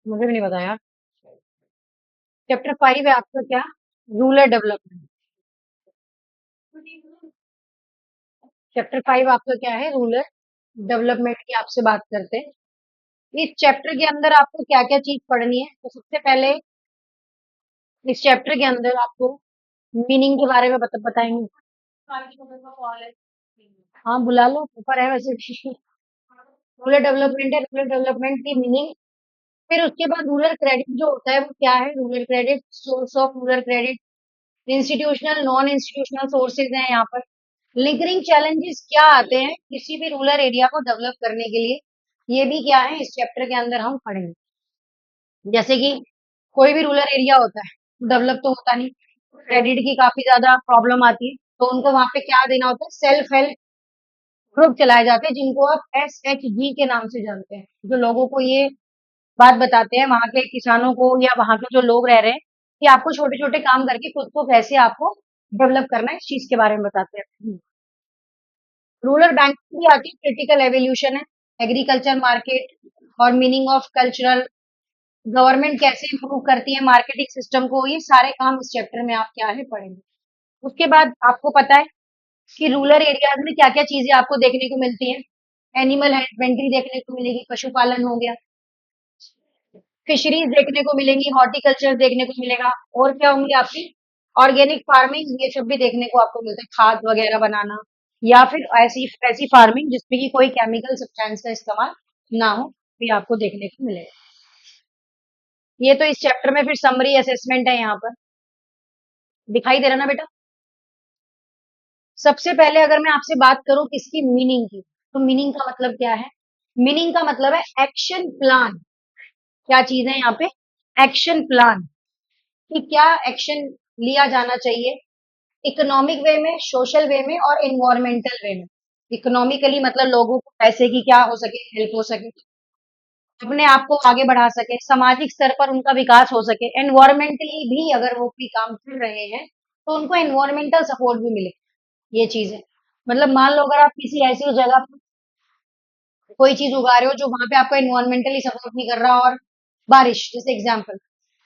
मुझे भी नहीं पता यार। चैप्टर 5 है आपका क्या? Rural development. चैप्टर 5 आपका क्या है? रूरल डेवलपमेंट की आपसे बात करते हैं। इस चैप्टर के अंदर आपको क्या क्या चीज पढ़नी है? तो सबसे पहले इस चैप्टर के अंदर आपको मीनिंग के बारे में बताएंगे। हाँ बुला लो, ऊपर है वैसे भी। रूरल डेवलपमेंट है, रूरल डेवलपमेंट की मीनिंग। फिर उसके बाद रूरल क्रेडिट जो होता है वो क्या है? Rural credit, source of rural credit, institutional non institutional sources हैं यहाँ पर। लिंकिंग चैलेंजेस क्या आते हैं किसी भी रूरल एरिया को डेवलप करने के लिए, ये भी क्या है इस चैप्टर के अंदर हम पढ़ेंगे। जैसे कि कोई भी रूरल एरिया होता है डेवलप तो होता नहीं, क्रेडिट की काफी ज्यादा प्रॉब्लम आती है, तो उनको वहां पे क्या देना होता है? सेल्फ हेल्प ग्रुप चलाए जाते हैं जिनको आप SHG के नाम से जानते हैं, जो लोगों को ये बात बताते हैं, वहां के किसानों को या वहां के जो लोग रह रहे हैं, कि आपको छोटे छोटे काम करके खुद को कैसे आपको डेवलप करना है, इस चीज के बारे में बताते हैं। रूरल बैंकिंग भी आती है, क्रिटिकल एवोल्यूशन है, एग्रीकल्चर मार्केट और मीनिंग ऑफ कल्चरल, गवर्नमेंट कैसे इम्प्रूव करती है मार्केटिंग सिस्टम को, ये सारे काम इस चैप्टर में आप क्या है पढ़ेंगे। उसके बाद आपको पता है कि रूरल एरियाज में क्या क्या चीजें आपको देखने को मिलती है। एनिमल हस्बेंड्री देखने को मिलेगी, पशुपालन हो गया, फिशरीज देखने को मिलेंगी, हॉर्टिकल्चर देखने को मिलेगा, और क्या होंगे आपकी ऑर्गेनिक फार्मिंग, ये सब भी देखने को आपको मिलता है, खाद वगैरह बनाना, या फिर ऐसी ऐसी फार्मिंग जिसमें कि कोई केमिकल सब्सटेंस का इस्तेमाल ना हो, भी आपको देखने को मिलेगा। ये तो इस चैप्टर में फिर समरी असेसमेंट है यहाँ पर, दिखाई दे रहा ना बेटा? सबसे पहले अगर मैं आपसे बात करूं किसकी मीनिंग की, तो मीनिंग का मतलब क्या है? मीनिंग का मतलब है एक्शन प्लान। क्या चीज है यहाँ पे? एक्शन प्लान, कि क्या एक्शन लिया जाना चाहिए इकोनॉमिक वे में, सोशल वे में और एनवायरमेंटल वे में। इकोनॉमिकली मतलब लोगों को पैसे की क्या हो सके, हेल्प हो सके, अपने आप को आगे बढ़ा सके, सामाजिक स्तर पर उनका विकास हो सके, एनवायरमेंटली भी अगर वो कोई काम कर रहे हैं तो उनको एनवायरमेंटल सपोर्ट भी मिले। ये चीज है। मतलब मान लो अगर आप किसी ऐसी जगह पर कोई चीज उगा रहे हो जो वहां पे आपको एनवायरमेंटली सपोर्ट नहीं कर रहा, और बारिश जैसे एग्जाम्पल,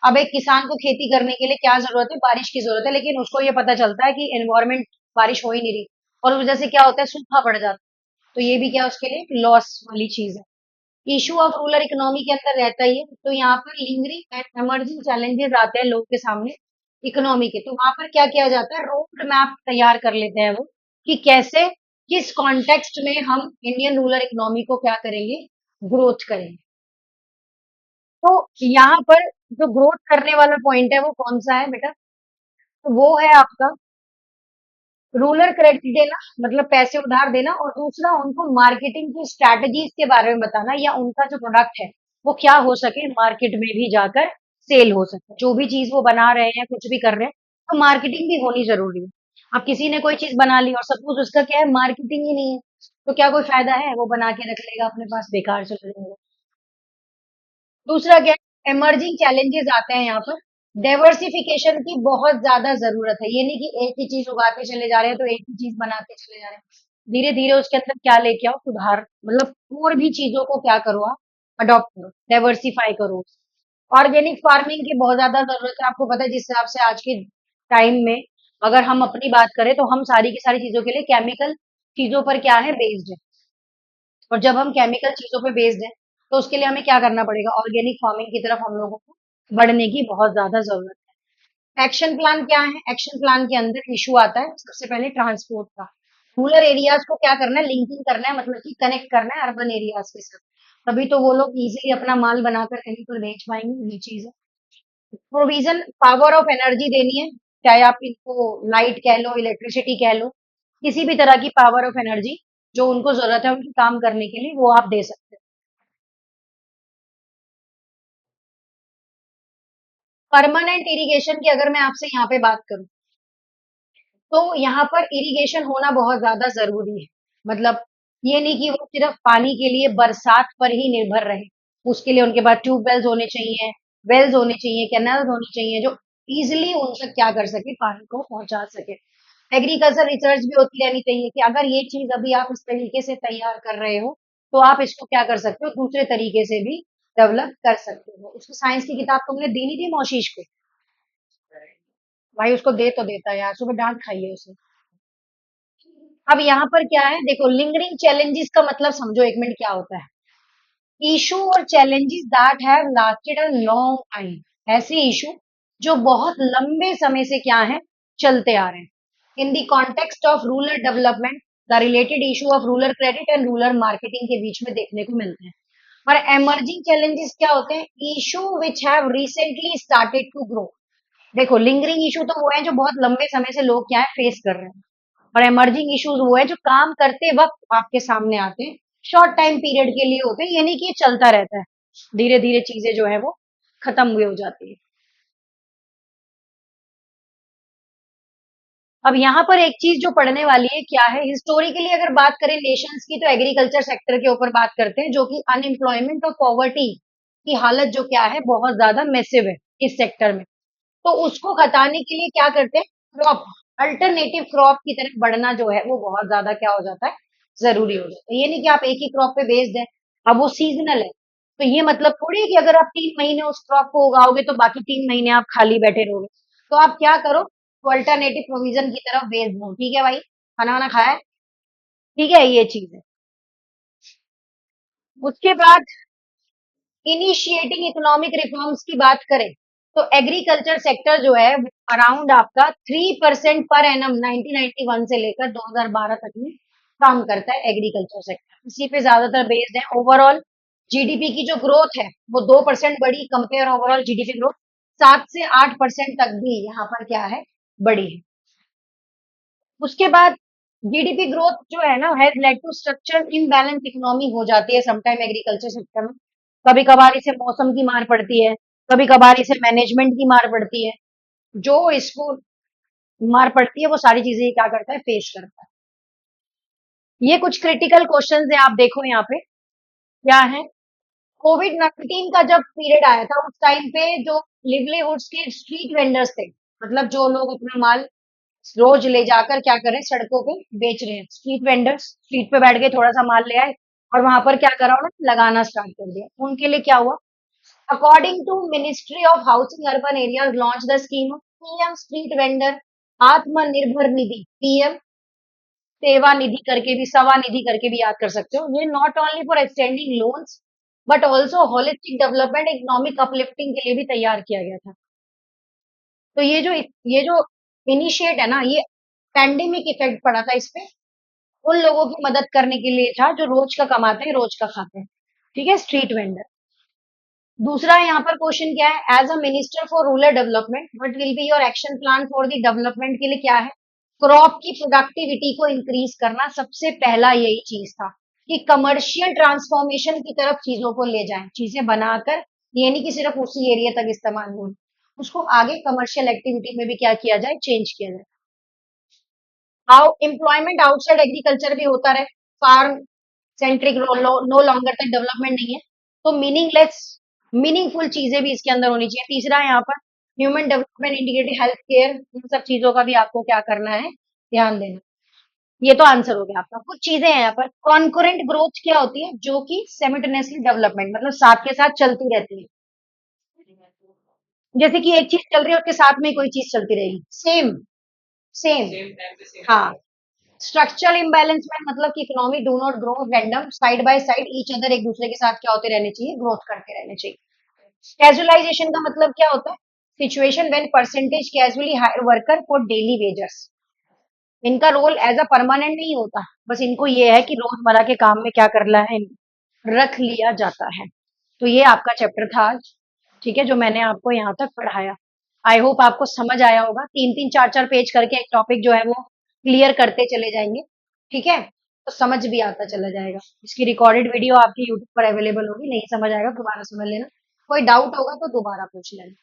अब एक किसान को खेती करने के लिए क्या जरूरत है? बारिश की जरूरत है, लेकिन उसको ये पता चलता है कि एनवायरमेंट, बारिश हो ही नहीं रही, और उस वजह से क्या होता है? सूखा पड़ जाता है। तो ये भी क्या उसके लिए लॉस वाली चीज है। इशू ऑफ रूरल इकोनॉमी के अंदर रहता ही है, तो यहाँ पर लिंगरिंग एंड इमर्जिंग चैलेंजेस आते हैं लोग के सामने इकोनॉमी के, तो वहां पर क्या किया जाता है? रोड मैप तैयार कर लेते हैं वो, कि कैसे, किस कॉन्टेक्स्ट में हम इंडियन रूरल इकोनॉमी को क्या करेंगे? ग्रोथ करेंगे। तो यहाँ पर जो ग्रोथ करने वाला पॉइंट है वो कौन सा है बेटा? तो वो है आपका रूरल क्रेडिट देना, मतलब पैसे उधार देना, और दूसरा उनको मार्केटिंग की स्ट्रैटेजीज के बारे में बताना, या उनका जो प्रोडक्ट है वो क्या हो सके मार्केट में भी जाकर सेल हो सके। जो भी चीज वो बना रहे हैं, कुछ भी कर रहे हैं, तो मार्केटिंग भी होनी जरूरी है। अब किसी ने कोई चीज बना ली और सपोज उसका क्या है, मार्केटिंग ही नहीं है, तो क्या कोई फायदा है? वो बना के रख लेगा अपने पास, बेकार चल जाएगा। दूसरा क्या है? इमर्जिंग चैलेंजेस आते हैं यहाँ पर। डाइवर्सिफिकेशन की बहुत ज्यादा जरूरत है, ये नहीं कि एक ही चीज उगाते चले जा रहे हैं तो एक ही चीज बनाते चले जा रहे हैं। धीरे धीरे उसके अंदर क्या लेके आओ? सुधार, मतलब और भी चीजों को क्या करो आप? अडॉप्ट करो, डाइवर्सिफाई करो। ऑर्गेनिक फार्मिंग की बहुत ज्यादा जरूरत है। आपको पता है जिस हिसाब से आज के टाइम में, अगर हम अपनी बात करें तो हम सारी की सारी चीजों के लिए केमिकल चीजों पर क्या है? बेस्ड है। और जब हम केमिकल चीजों पे बेस्ड हैं, तो उसके लिए हमें क्या करना पड़ेगा? ऑर्गेनिक फार्मिंग की तरफ हम लोगों को बढ़ने की बहुत ज्यादा जरूरत है। एक्शन प्लान क्या है? एक्शन प्लान के अंदर इशू आता है सबसे पहले ट्रांसपोर्ट का। रूरल एरियाज को क्या करना है? लिंकिंग करना है, मतलब कि कनेक्ट करना है अर्बन एरियाज के साथ, तभी तो वो लोग इजीली अपना माल बनाकर कहीं पर बेच पाएंगे। ये चीज है। प्रोविजन, पावर ऑफ एनर्जी देनी है, चाहे आप इनको लाइट कह लो, इलेक्ट्रिसिटी कह लो, किसी भी तरह की पावर ऑफ एनर्जी जो उनको जरूरत है उनके काम करने के लिए, वो आप दे सकते हो। परमानेंट इरिगेशन की अगर मैं आपसे यहाँ पे बात करूं, तो यहाँ पर इरिगेशन होना बहुत ज्यादा जरूरी है। मतलब ये नहीं कि वो सिर्फ पानी के लिए बरसात पर ही निर्भर रहे, उसके लिए उनके पास ट्यूबवेल्स होने चाहिए, वेल्स होने चाहिए, कैनल्स होनी चाहिए, जो इजिली उन तक क्या कर सके? पानी को पहुंचा सके। एग्रीकल्चर रिसर्च भी होती रहनी चाहिए, कि अगर ये चीज अभी आप इस तरीके से तैयार कर रहे हो, तो आप इसको क्या कर सकते हो? दूसरे तरीके से भी डेवलप कर सकते हो। उसकी साइंस की किताब तुमने दी नहीं थी मोशीश को? भाई उसको दे तो देता यार, सुबह डांट खाई है उसे। अब यहाँ पर क्या है देखो, लिंगरिंग चैलेंजेस का मतलब समझो एक मिनट क्या होता है। इशू और challenges that have lasted a long time, ऐसे इशू जो बहुत लंबे समय से क्या है, चलते आ रहे हैं। In the context of rural development, the related issue of rural credit and rural marketing के बीच में देखने को मिलते हैं। और एमर्जिंग चैलेंजेस क्या होते हैं? Issue which have recently started to grow. देखो लिंगरिंग इशू तो वो है जो बहुत लंबे समय से लोग क्या है फेस कर रहे हैं, और इमर्जिंग इश्यूज वो है जो काम करते वक्त आपके सामने आते हैं, शॉर्ट टाइम पीरियड के लिए होते हैं, ये नहीं कि ये चलता रहता है, धीरे धीरे चीजें जो है वो खत्म हुई हो जाती है। अब यहाँ पर एक चीज जो पढ़ने वाली है क्या है, हिस्टोरिकली अगर बात करें नेशंस की, तो एग्रीकल्चर सेक्टर के ऊपर बात करते हैं, जो कि अनएम्प्लॉयमेंट और पॉवर्टी की हालत जो क्या है बहुत ज्यादा मैसिव है इस सेक्टर में। तो उसको हटाने के लिए क्या करते हैं, क्रॉप, अल्टरनेटिव क्रॉप की तरफ बढ़ना जो है वो बहुत ज्यादा क्या हो जाता है, जरूरी हो जाता है। ये नहीं कि आप एक ही क्रॉप पे बेस्ड है, अब वो सीजनल है, तो ये मतलब थोड़ी है कि अगर आप 3 महीने उस क्रॉप को उगाओगे तो बाकी 3 महीने आप खाली बैठे रहोगे। तो आप क्या करो, तो अल्टरनेटिव प्रोविजन की तरफ बेस्ड हो। ठीक है भाई, खाना वाना खाया है? ठीक है, ये चीज है। उसके बाद इनिशिएटिंग इकोनॉमिक रिफॉर्म्स की बात करें, तो एग्रीकल्चर सेक्टर जो है अराउंड आपका 3% पर एनम 1991 से लेकर 2012 तक में काम करता है एग्रीकल्चर सेक्टर, इसी पे ज्यादातर बेस्ड है। ओवरऑल जीडीपी की जो ग्रोथ है वो 2% बढ़ी, कंपेयर ओवरऑल जीडीपी ग्रोथ 7 से 8% तक भी यहाँ पर क्या है, बढ़ी है। उसके बाद जीडीपी ग्रोथ जो है ना has led to structural imbalance economy हो जाती है समटाइम एग्रीकल्चर सेक्टर में। कभी कभार इसे मौसम की मार पड़ती है, कभी कभार इसे मैनेजमेंट की मार पड़ती है। जो इसको मार पड़ती है वो सारी चीजें ये क्या करता है, फेस करता है। ये कुछ क्रिटिकल क्वेश्चंस है, आप देखो यहाँ पे क्या है। कोविड 19 का जब पीरियड आया था उस टाइम पे जो लिवलीहुड्स के स्ट्रीट वेंडर्स थे, मतलब जो लोग अपना माल रोज ले जाकर क्या करें, सड़कों पे बेच रहे हैं, स्ट्रीट वेंडर्स स्ट्रीट पे बैठ के थोड़ा सा माल ले आए और वहां पर क्या करा उन्होंने, लगाना स्टार्ट कर दिया। उनके लिए क्या हुआ, according to ministry of housing urban areas launch the scheme of PM street vendor Atmanirbhar Nidhi, PM सेवा निधि करके भी, सवा निधि करके भी याद कर सकते हो। ये not only for extending loans but also holistic development economic uplifting के लिए भी तैयार किया गया था। तो ये जो इनिशिएट है ना, ये पैंडेमिक इफेक्ट पड़ा था इस पे, उन लोगों की मदद करने के लिए था जो रोज का कमाते हैं, रोज का खाते हैं। ठीक है, स्ट्रीट वेंडर। दूसरा यहाँ पर क्वेश्चन क्या है, as a minister for rural development what will be your action plan for the development के लिए क्या है, क्रॉप की प्रोडक्टिविटी को इंक्रीज करना सबसे पहला यही चीज था, कि कमर्शियल ट्रांसफॉर्मेशन की तरफ चीजों को ले जाएं, चीजें बनाकर, ये नहीं कि सिर्फ उसी एरिया तक इस्तेमाल हो, उसको आगे कमर्शियल एक्टिविटी में भी क्या किया जाए, चेंज किया जाए। हाउ एम्प्लॉयमेंट आउटसाइड एग्रीकल्चर भी होता रहे, फार्म सेंट्रिक नो लॉन्गर तक डेवलपमेंट नहीं है, तो मीनिंगलेस मीनिंगफुल चीजें भी इसके अंदर होनी चाहिए। तीसरा यहाँ पर human development integrated health care, इन सब चीजों का भी आपको क्या करना है, ध्यान देना। ये तो आंसर हो गया आपका। कुछ चीजें हैं यहाँ पर, कॉन्करेंट ग्रोथ क्या होती है, जो कि सिमिल्टेनियसली डेवलपमेंट मतलब साथ के साथ चलती रहती है। जैसे कि एक चीज चल रही है उसके साथ में कोई चीज चलती रहेगी, सेम सेम। हाँ, स्ट्रक्चरल इम्बैलेंसमेंट मतलब कि economy do not grow random, side by side each other, एक दूसरे के साथ क्या होते रहने चाहिए, ग्रोथ करते रहने चाहिए। कैजुअलाइजेशन का मतलब क्या होता है, situation when percentage casually hire worker for daily wagers. इनका रोल एज अ परमानेंट नहीं होता, बस इनको ये है कि रोजमर्रा के काम में क्या करना है, रख लिया जाता है। तो ये आपका चैप्टर था आज, ठीक है, जो मैंने आपको यहाँ तक पढ़ाया। आई होप आपको समझ आया होगा। 3-3 4-4 पेज करके एक टॉपिक जो है वो क्लियर करते चले जाएंगे, ठीक है, तो समझ भी आता चला जाएगा। इसकी रिकॉर्डेड वीडियो आपकी यूट्यूब पर अवेलेबल होगी, नहीं समझ आएगा दोबारा समझ लेना, कोई डाउट होगा तो दोबारा पूछ लेना।